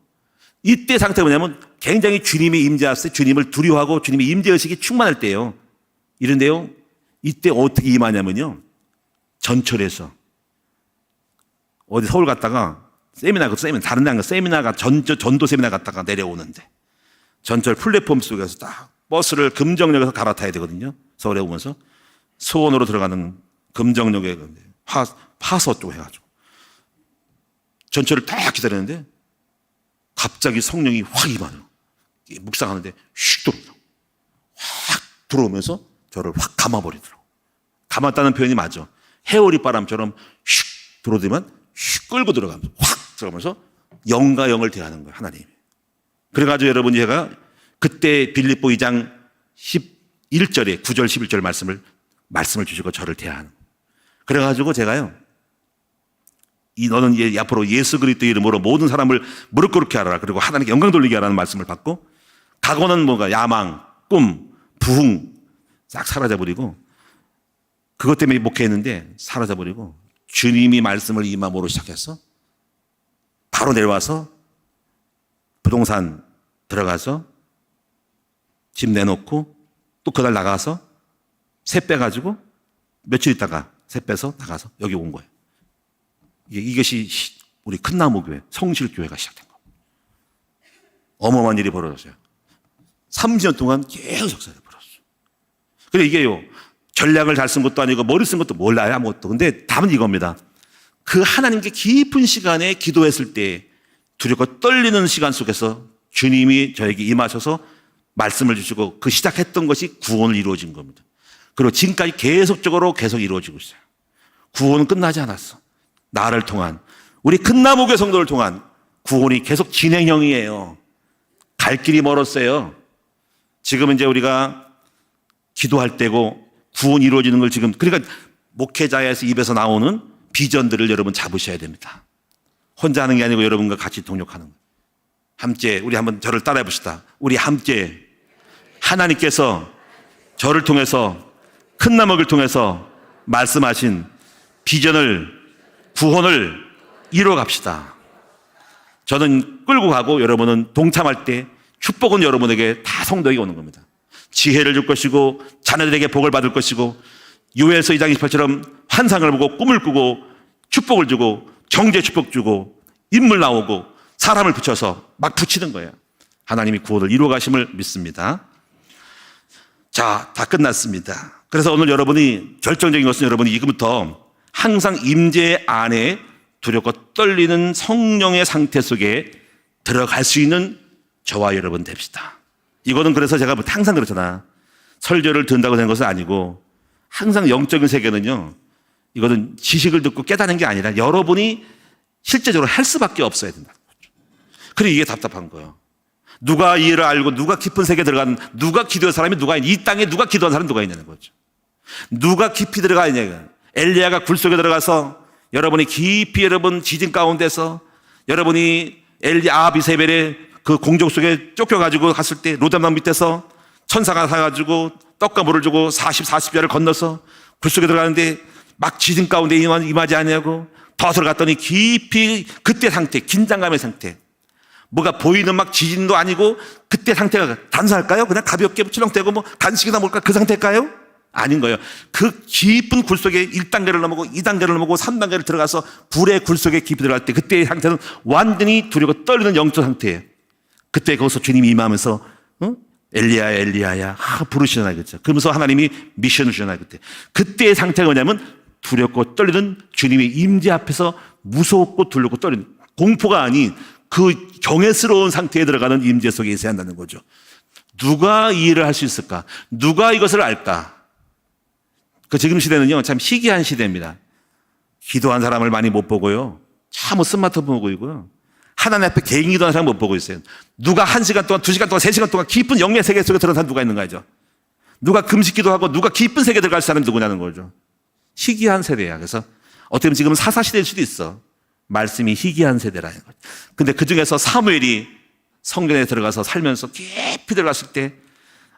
이때 상태가 뭐냐면 굉장히 주님의 임재하실 때 주님을 두려워하고 주님의 임재의식이 충만할 때예요. 이런데요 이때 어떻게 임하냐면요, 전철에서 어디 서울 갔다가 세미나 다른 데 안 가, 세미나가 전도 세미나 갔다가 내려오는데 전철 플랫폼 속에서 딱 버스를 금정역에서 갈아타야 되거든요. 서울에 오면서 수원으로 들어가는 금정역에 파서 쪽 해가지고 전철을 딱 기다리는데 갑자기 성령이 확 임하더라고요. 묵상하는데 휙 들어오더라고요. 확 들어오면서 저를 확 감아버리더라고요. 감았다는 표현이 맞아. 해오리 바람처럼 휙 들어오더니만 휙 끌고 들어가면서 확 들어가면서 영과 영을 대하는 거예요. 하나님이. 그래가지고 여러분 제가 그때 빌립보 2장 11절에 9절 11절 말씀을 주시고 저를 대하는. 그래가지고 제가요 너는 앞으로 예수 그리스도 이름으로 모든 사람을 무릎 꿇게 하라. 그리고 하나님께 영광 돌리게 하라는 말씀을 받고, 각오는 뭔가 야망, 꿈, 부흥 싹 사라져버리고, 그것 때문에 목회했는데 사라져버리고, 주님이 말씀을 이 마음으로 시작해서 바로 내려와서 부동산 들어가서 집 내놓고 또 그날 나가서 새 빼가지고 며칠 있다가 새 빼서 나가서 여기 온 거예요. 이것이 우리 큰나무교회 성실교회가 시작된 거예요. 어마어마한 일이 벌어졌어요. 30년 동안 계속 역사를 벌었어요. 그래 이게요, 전략을 잘 쓴 것도 아니고 머리 쓴 것도 몰라요, 아무것도. 근데 답은 이겁니다. 그 하나님께 깊은 시간에 기도했을 때 두렵고 떨리는 시간 속에서 주님이 저에게 임하셔서 말씀을 주시고 그 시작했던 것이 구원을 이루어진 겁니다. 그리고 지금까지 계속적으로 계속 이루어지고 있어요. 구원은 끝나지 않았어. 나를 통한, 우리 큰나무교회 성도를 통한 구원이 계속 진행형이에요. 갈 길이 멀었어요. 지금은 이제 우리가 기도할 때고 구원이 이루어지는 걸 지금, 그러니까 목회자에서 입에서 나오는 비전들을 여러분 잡으셔야 됩니다. 혼자 하는 게 아니고 여러분과 같이 동력하는 거예요. 함께, 우리 한번 저를 따라해 봅시다. 우리 함께 하나님께서 저를 통해서 큰나무를 통해서 말씀하신 비전을, 구원을 이루어 갑시다. 저는 끌고 가고 여러분은 동참할 때 축복은 여러분에게 다 성도에게 오는 겁니다. 지혜를 줄 것이고 자녀들에게 복을 받을 것이고 요엘서 2장 28처럼 환상을 보고 꿈을 꾸고 축복을 주고 경제 축복 주고 인물 나오고 사람을 붙여서 막 붙이는 거예요. 하나님이 구원을 이루어 가심을 믿습니다. 자, 다 끝났습니다. 그래서 오늘 여러분이 결정적인 것은 여러분이 지금부터 항상 임재 안에 두렵고 떨리는 성령의 상태 속에 들어갈 수 있는 저와 여러분 됩시다. 이거는 그래서 제가 항상 그렇잖아. 설교를 듣는다고 된 것은 아니고 항상 영적인 세계는요, 이거는 지식을 듣고 깨닫는 게 아니라 여러분이 실제적으로 할 수밖에 없어야 된다는 거죠. 그래 이게 답답한 거예요. 누가 이해를 알고 누가 깊은 세계에 들어가는, 누가 기도한 사람이 누가 있냐, 이 땅에 누가 기도한 사람이 누가 있냐는 거죠. 누가 깊이 들어가 있냐. 엘리야가 굴 속에 들어가서 여러분이 깊이 여러분 지진 가운데서 여러분이 아합 이세벨의 그 공적 속에 쫓겨가지고 갔을 때 로담강 밑에서 천사가 사가지고 떡과 물을 주고 40야를 건너서 굴 속에 들어가는데 막 지진 가운데 임하지 않냐고 더 들어갔더니 깊이 그때 상태, 긴장감의 상태, 뭐가 보이는 막 지진도 아니고 그때 상태가 단순할까요? 그냥 가볍게 출렁대고 뭐 간식이나 뭘까 그 상태일까요? 아닌 거예요. 그 깊은 굴 속에 1단계를 넘어고 2단계를 넘어고 3단계를 들어가서 불의 굴 속에 깊이 들어갈 때 그때의 상태는 완전히 두렵고 떨리는 영적 상태예요. 그때 거기서 주님이 임하면서 엘리야야 엘리야야 부르시잖아요. 그렇죠? 그러면서 하나님이 미션을 주잖아요. 그때의 상태가 뭐냐면 두렵고 떨리는 주님의 임재 앞에서 무섭고 두렵고 떨리는, 공포가 아닌 그 경외스러운 상태에 들어가는 임재 속에 있어야 한다는 거죠. 누가 이해를 할 수 있을까? 누가 이것을 알까? 그 지금 시대는요 참 희귀한 시대입니다. 기도한 사람을 많이 못 보고요, 참 스마트폰 보고 있고요, 하나님 앞에 개인 기도하는 사람 못 보고 있어요. 누가 1시간 동안 2시간 동안 3시간 동안 깊은 영의 세계 속에 들어간 사람 누가 있는 거죠? 누가 금식 기도하고 누가 깊은 세계에 들어갈 사람이 누구냐는 거죠. 희귀한 세대야. 그래서 어떻게 보면 지금은 사사시대일 수도 있어. 말씀이 희귀한 세대라는 거죠. 근데 그 중에서 사무엘이 성전에 들어가서 살면서 깊이 들어갔을 때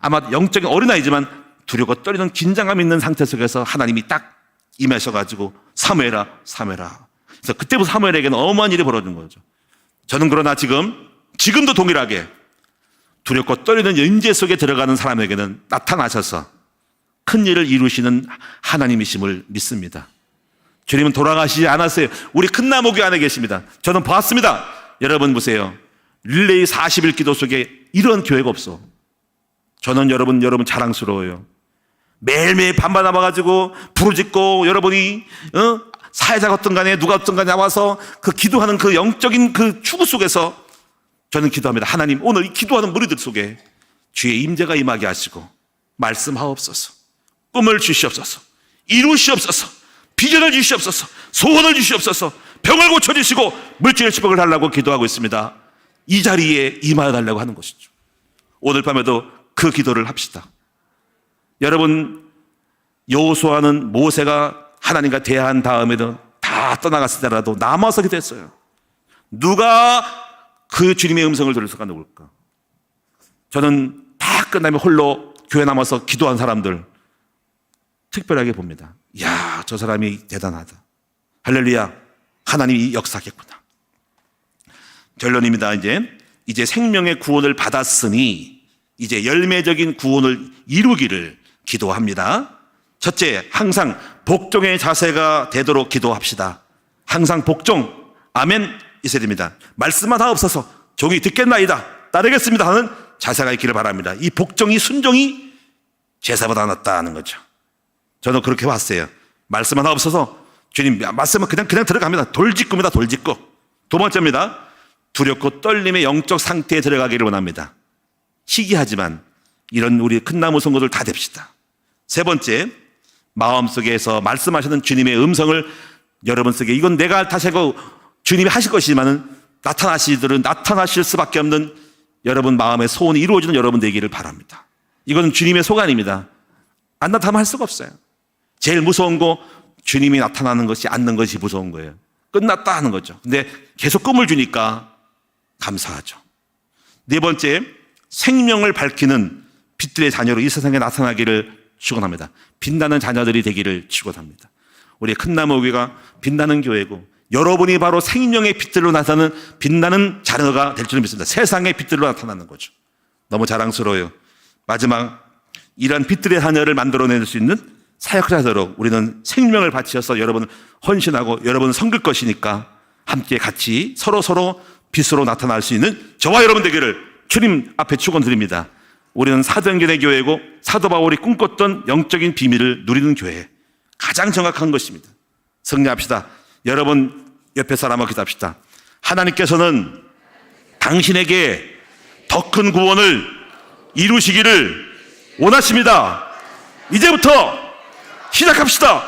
아마 영적인 어린아이지만 두렵고 떨리는 긴장감 있는 상태 속에서 하나님이 딱 임하셔가지고 사무엘아 사무엘아. 그래서 그때부터 사무엘에게는 어마어마한 일이 벌어진 거죠. 저는 그러나 지금도 동일하게 두렵고 떨리는 임재 속에 들어가는 사람에게는 나타나셔서 큰 일을 이루시는 하나님이심을 믿습니다. 주님은 돌아가시지 않았어요. 우리 큰나무교회 안에 계십니다. 저는 봤습니다. 여러분 보세요. 릴레이 40일 기도 속에 이런 교회가 없어. 저는 여러분 자랑스러워요. 매일매일 밤마다 와가지고 부르짖고 여러분이 사회자가 어떤 간에 누가 어떤 간에 나와서 그 기도하는 그 영적인 그 추구 속에서 저는 기도합니다. 하나님 오늘 이 기도하는 무리들 속에 주의 임재가 임하게 하시고 말씀하옵소서, 꿈을 주시옵소서, 이루시옵소서, 비전을 주시옵소서, 소원을 주시옵소서, 병을 고쳐주시고 물질의 축복을 달라고 기도하고 있습니다. 이 자리에 임하여 달라고 하는 것이죠. 오늘 밤에도 그 기도를 합시다. 여러분 여호수아는 모세가 하나님과 대화한 다음에도 다 다 떠나갔을때라도 남아서 기도했어요. 누가 그 주님의 음성을 들을 수가 누굴까? 저는 다 끝나면 홀로 교회 남아서 기도한 사람들 특별하게 봅니다. 이야, 저 사람이 대단하다. 할렐루야, 하나님이 역사하겠구나. 결론입니다. 이제 생명의 구원을 받았으니 이제 열매적인 구원을 이루기를 기도합니다. 첫째, 항상 복종의 자세가 되도록 기도합시다. 항상 복종, 아멘 있어야 됩니다. 말씀만 하옵소서, 종이 듣겠나이다, 따르겠습니다 하는 자세가 있기를 바랍니다. 이 복종이, 순종이 제사보다 낫다는 거죠. 저는 그렇게 봤어요. 말씀만 하옵소서, 주님 말씀은 그냥 들어갑니다. 돌직구입니다. 돌직구. 두 번째입니다. 두렵고 떨림의 영적 상태에 들어가기를 원합니다. 희귀하지만 이런 우리 큰 나무 선고들 다 됩시다. 세 번째, 마음속에서 말씀하시는 주님의 음성을 여러분 속에, 이건 내가 다시 하고 주님이 하실 것이지만 나타나실 수밖에 없는 여러분 마음의 소원이 이루어지는 여러분 되기를 바랍니다. 이건 주님의 소관입니다. 안 나타나면 할 수가 없어요. 제일 무서운 거, 주님이 나타나는 것이 않는 것이 무서운 거예요. 끝났다 하는 거죠. 근데 계속 꿈을 주니까 감사하죠. 네 번째, 생명을 밝히는 빛들의 자녀로 이 세상에 나타나기를 축원합니다. 빛나는 자녀들이 되기를 축원합니다. 우리 큰나무 교회가 빛나는 교회고, 여러분이 바로 생명의 빛들로 나타나는 빛나는 자녀가 될 줄 믿습니다. 세상의 빛들로 나타나는 거죠. 너무 자랑스러워요. 마지막, 이러한 빛들의 자녀를 만들어낼 수 있는 사역자도록 우리는 생명을 바치어서 여러분을 헌신하고 여러분은 섬길 것이니까 함께 같이 서로 빛으로 나타날 수 있는 저와 여러분 되기를 주님 앞에 축원드립니다. 우리는 사도행전의 교회고 사도 바울이 꿈꿨던 영적인 비밀을 누리는 교회, 가장 정확한 것입니다. 승리합시다. 여러분 옆에 사람하고 기도합시다. 하나님께서는 당신에게 더 큰 구원을 이루시기를 원하십니다. 이제부터 시작합시다.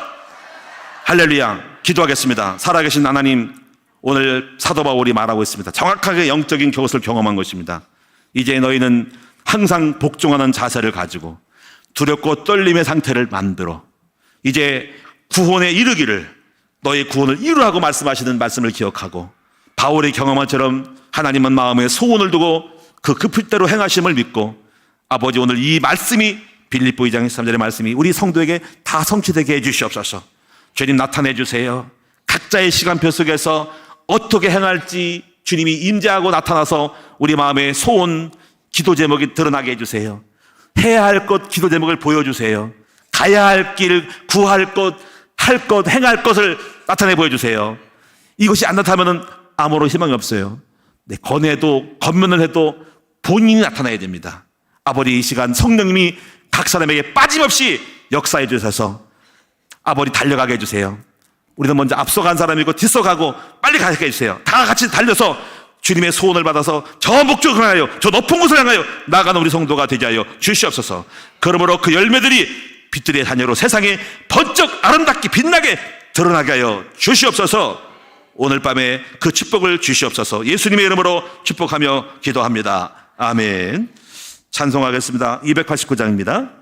할렐루야. 기도하겠습니다. 살아계신 하나님, 오늘 사도 바울이 말하고 있습니다. 정확하게 영적인 그것을 경험한 것입니다. 이제 너희는 항상 복종하는 자세를 가지고 두렵고 떨림의 상태를 만들어 이제 구원에 이르기를, 너희 구원을 이루라고 말씀하시는 말씀을 기억하고, 바울이 경험한 처럼 하나님은 마음에 소원을 두고 그 뜻대로 행하심을 믿고, 아버지 오늘 이 말씀이 빌립보 2장 13절의 말씀이 우리 성도에게 다 성취되게 해주시옵소서. 주님 나타내 주세요. 각자의 시간표 속에서 어떻게 행할지 주님이 임재하고 나타나서 우리 마음의 소원, 기도 제목이 드러나게 해주세요. 해야 할 것, 기도 제목을 보여주세요. 가야 할 길, 구할 것, 할 것, 행할 것을 나타내 보여주세요. 이것이 안 나타나면 아무런 희망이 없어요. 네, 권해도 권면을 해도 본인이 나타나야 됩니다. 아버지, 이 시간 성령님이 각 사람에게 빠짐없이 역사해 주셔서 아버지 달려가게 해주세요. 우리는 먼저 앞서간 사람이고 뒷서가고 빨리 가게 해주세요. 다 같이 달려서 주님의 소원을 받아서 저 목적을 향하여, 저 높은 곳을 향하여 나아가는 우리 성도가 되게 하여 주시옵소서. 그러므로 그 열매들이 빛들의 자녀로 세상에 번쩍 아름답게 빛나게 드러나게 하여 주시옵소서. 오늘 밤에 그 축복을 주시옵소서. 예수님의 이름으로 축복하며 기도합니다. 아멘. 찬송하겠습니다. 289장입니다.